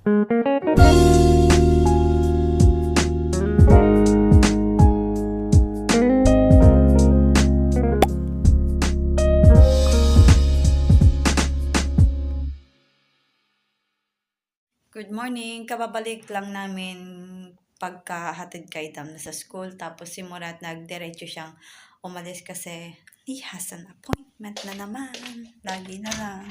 Good morning! Kababalik lang namin pagkahatid kay Dam na sa school. Tapos si Murat nagdiretso siyang umalis kasi he has an appointment na naman. Lagi na lang.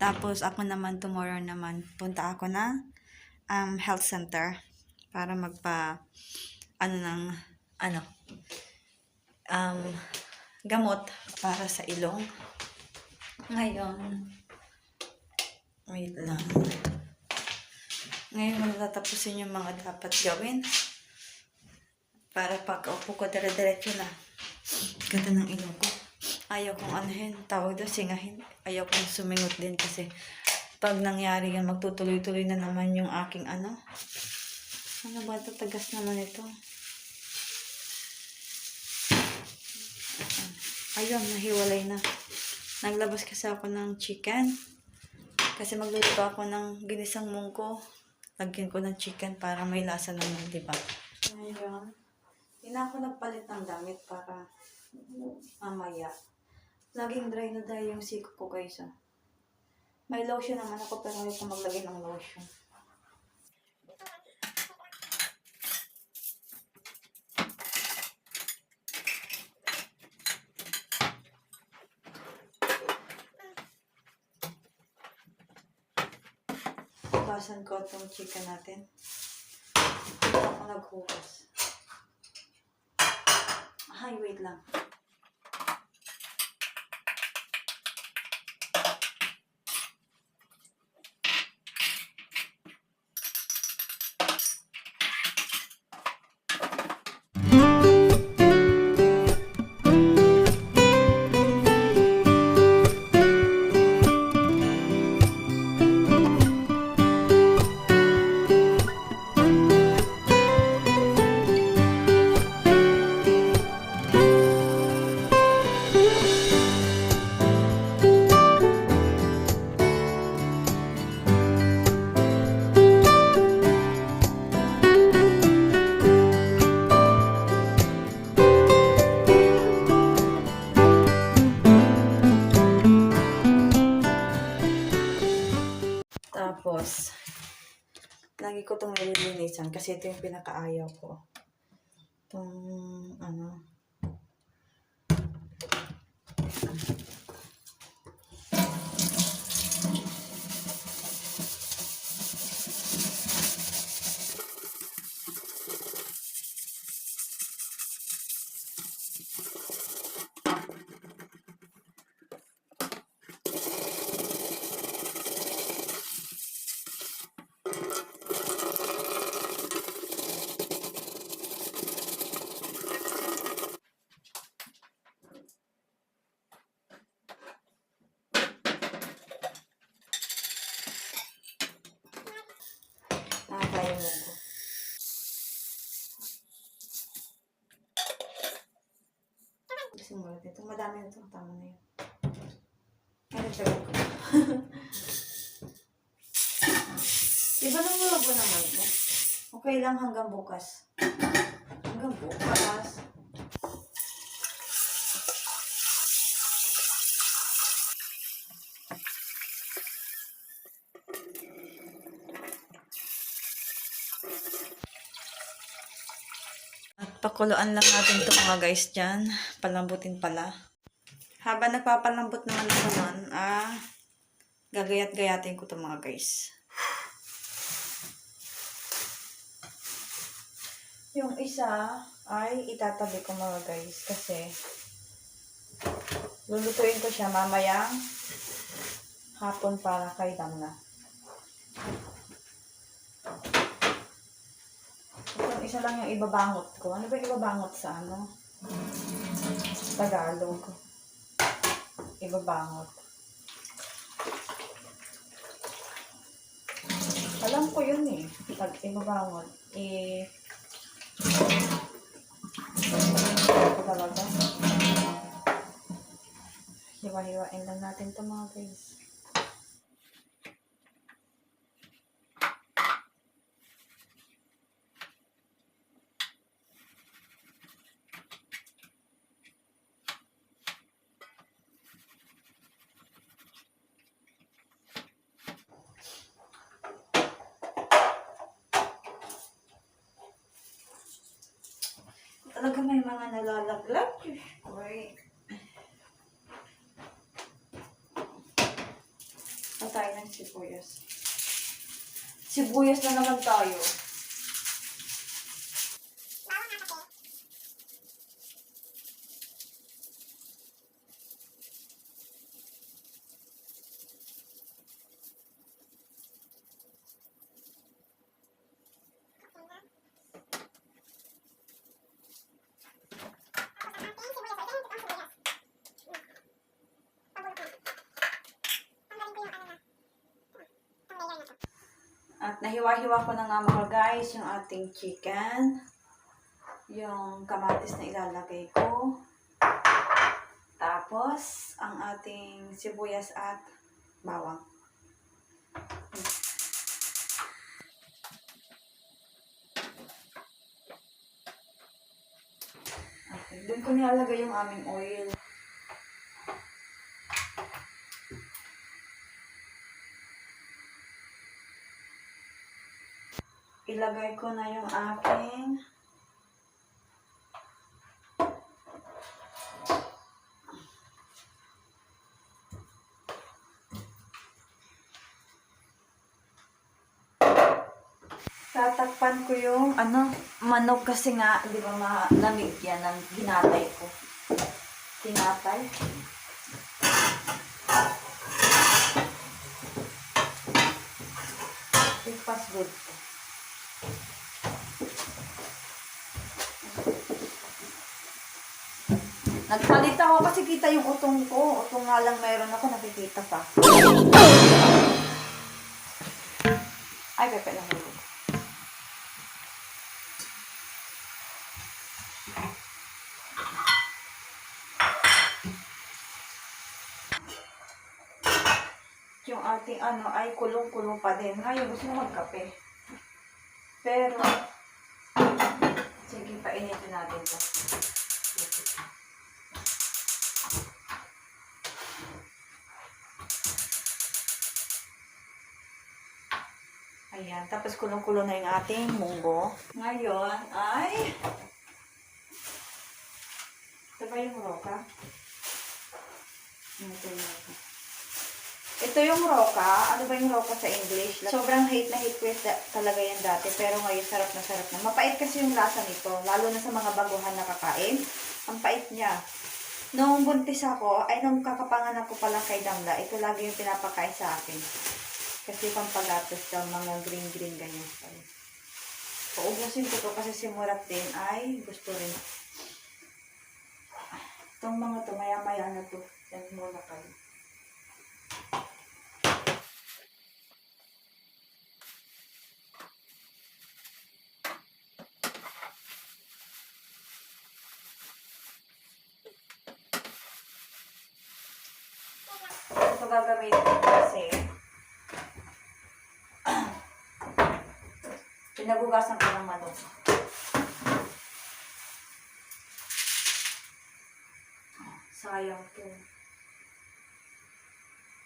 Tapos ako naman tomorrow naman punta ako ng health center para ano um, gamot para sa ilong. Ngayon, wait lang. Ngayon mo natatapusin yung mga dapat gawin. Para pag upo ko, dire-diretso na. Ganda ng ilong ko. Ayaw kong tawag doon, singahin. Ayaw kong sumingot din kasi pag nangyari yan, magtutuloy-tuloy na naman yung aking Ano ba? Tatagas naman ito. Ayun, nahiwalay na. Naglabas kasi ako ng chicken. Kasi magluluto ako ng ginisang munggo. Lagyan ko ng chicken para may lasa naman, di ba? Ngayon, hindi na ako nagpalit ng damit para mamaya. Laging dry na dry yung siko ko guys. May lotion naman ako pero ayaw ko maglagay ng lotion. Hugasan ko itong chicken natin. Hindi ako naghugas. Ay, wait lang. Tapos, lagi ko itong nililinisan kasi ito yung pinakaayaw ko. Itong, nakakaya mo ko. Kasi mulat ito. Madami na ito. Tama na yun. Ay, nagsagot ko. Diba nang mulabo naman ito? Okay lang hanggang bukas. Hanggang bukas. At pakuluan lang natin ito mga guys dyan. Palambutin pala. Habang nagpapalambot naman ako nun, gagayat-gayatin ko ito mga guys. Yung isa ay itatabi ko mga guys kasi lulutuin ko siya mamayang hapon para kay Damna. Itong isa lang yung ibabangot ko. Ano ba yung ibabangot sa Tagalog? Ibabangot. Alam ko yun eh. Pag ibabangot, talaga. Hiwa-hiwain lang natin ito mga guys. talaga may mga nalalaglag. Wait. Patay ng sibuyas. Sibuyas na naman tayo. At nahiwa-hiwa ko na nga mga guys yung ating chicken. Yung kamatis na ilalagay ko. Tapos, ang ating sibuyas at bawang. Okay. Doon ko nilalagay yung aming oil. Ilagay ko na yung aking tatakpan ko yung manok kasi nga, di ba malamig yan ng ginatay ko. Tinatay. It was good. Nagpalit ako kasi kita yung utong ko. Utong nga lang mayroon ako, nakikita pa. Ay, pepe lang ako. Yung ating ay kulong-kulong pa din. Ngayon, gusto mo magkape. Pero, sige, painitin natin ito. Ayan, tapos kulong-kulong na yung ating munggo. Ngayon ay, ito ba yung roka? Ito yung roka. Ano ba yung roka sa English? Sobrang hate na hate ko talaga yan dati. Pero ngayon, sarap na sarap na. Mapait kasi yung lasa nito. Lalo na sa mga baguhan na kakain. Ang pait niya. Nung buntis ako, ay nung kakapanganak ko pala kay Damla, ito lagi yung pinapakain sa akin. Kasi pampagatos daw, mga green-green ganyan. Paubusin ko to kasi si Murat din ay gusto rin. Itong mga to, maya-maya na to. Yan muna kayo. Ito gagamitin ko kasi pinagugasan ko ng manok. Sayang to.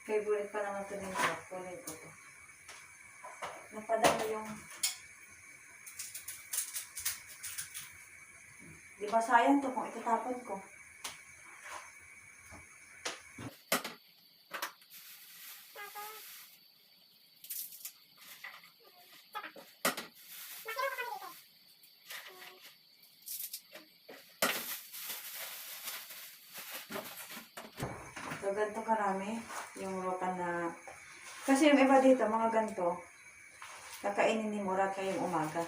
Favorite pa naman ito ng manok. Kunin ko to. Napadala yung... Di ba sayang to kung itatapon ko? So, ganito karami yung roka na... Kasi yung iba dito, mga ganito, kakainin ni Murat ngayong umaga.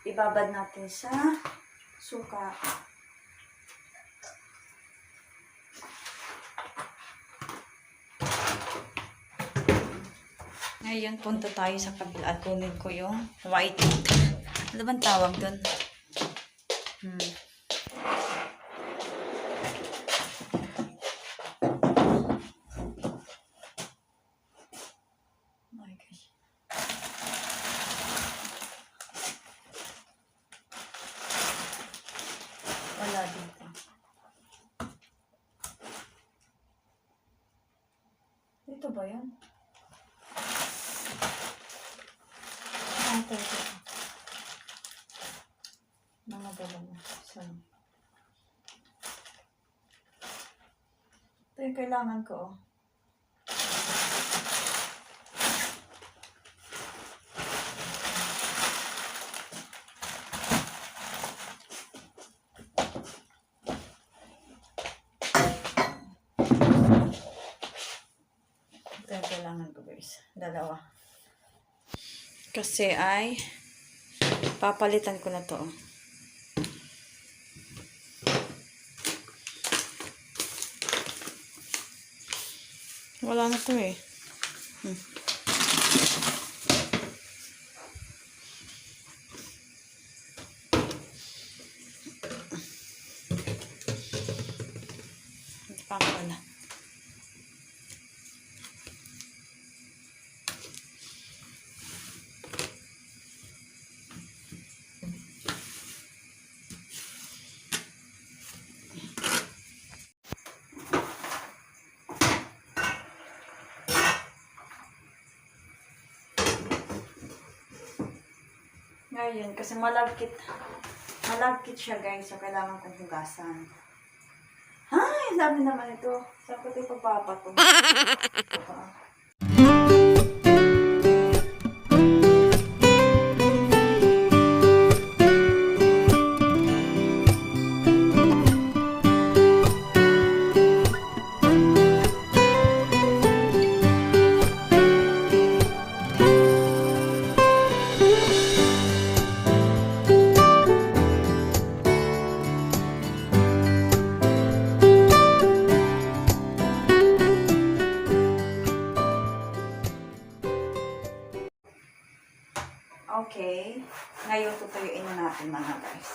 Ibabad natin sa suka. Ngayon, punta tayo sa kabila at kunin ko yung white. Ano bang tawag doon? My gosh. Wala dito. Dito ba yun? Ito. dalawa. So, ito yung kailangan ko, oh. Ito yung kailangan ko, guys. Dalawa. Kasi ay papalitan ko na to, oh. Wala na to eh. Hindi pa wala. Ngayon, kasi malagkit siya, guys. So, kailangan kong hugasan. Ay, sabi naman ito. Saan ko ito papapato? Okay. Ngayon, tutuyuin na natin mga guys.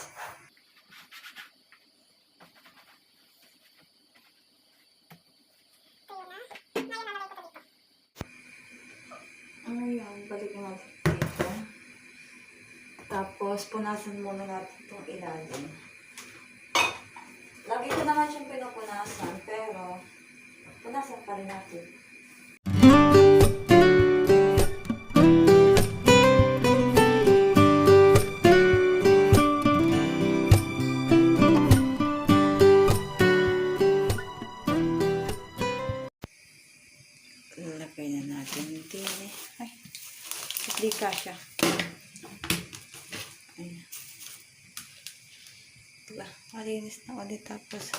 Ayan, balik natin dito. Tapos, punasan muna natin itong ilalim. Lagi ko naman siyang pinupunasan, pero punasan pa rin natin. Lagay na natin din eh. Ay, hindi kasya. Ayan. Diba? Malinis na ulit. Tapos,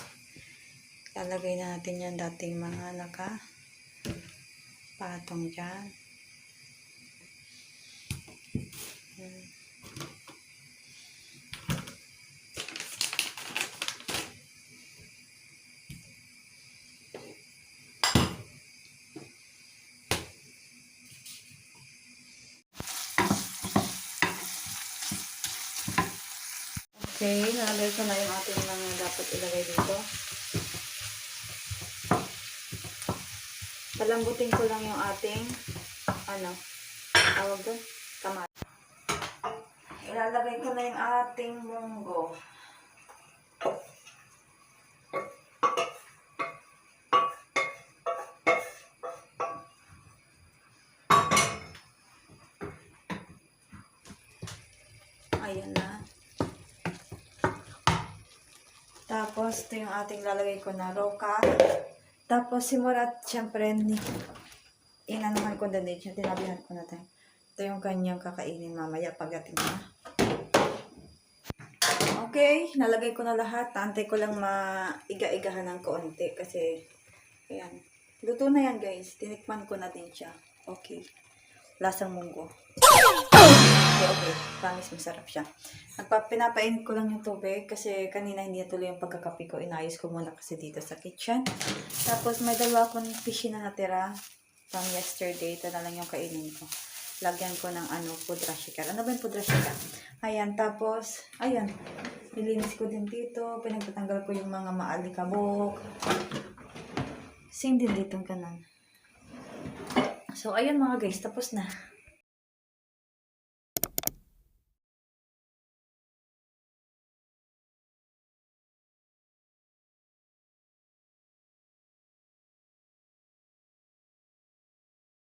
lalagay na natin yung dating mga patong dyan. Okay, nalagay ko na yung ating mga dapat ilagay dito. Palambutin ko lang yung ating, tawag doon? Kamay. Ilalagay ko na yung ating munggo. Ayan na. Tapos, ito yung ating lalagay ko na roka. Tapos, si Murat, syempre, inanuhan ko na din siya. Tinabihan ko na tayo. Ito yung kanyang kakainin mamaya pagdating na. Okay, nalagay ko na lahat. Antay ko lang maiga-igahan ng konti. Kasi, ayan. Luto na yan, guys. Tinikman ko na din siya. Okay. Lasang munggo. Okay. Promise, masarap siya. Pinapainit ko lang yung tubig kasi kanina hindi natuloy yung pagkakape ko. Inayos ko muna kasi dito sa kitchen. Tapos may dalawa akong fish na natira from yesterday. Ito na lang yung kainin ko. Lagyan ko ng pudra shikar. Ano ba yung pudra shikar? Ayan, tapos, ayan. Nilinis ko din dito. Pinagtatanggal ko yung mga maalikabok. Same din dito ang kanan. So, ayan mga guys. Tapos na.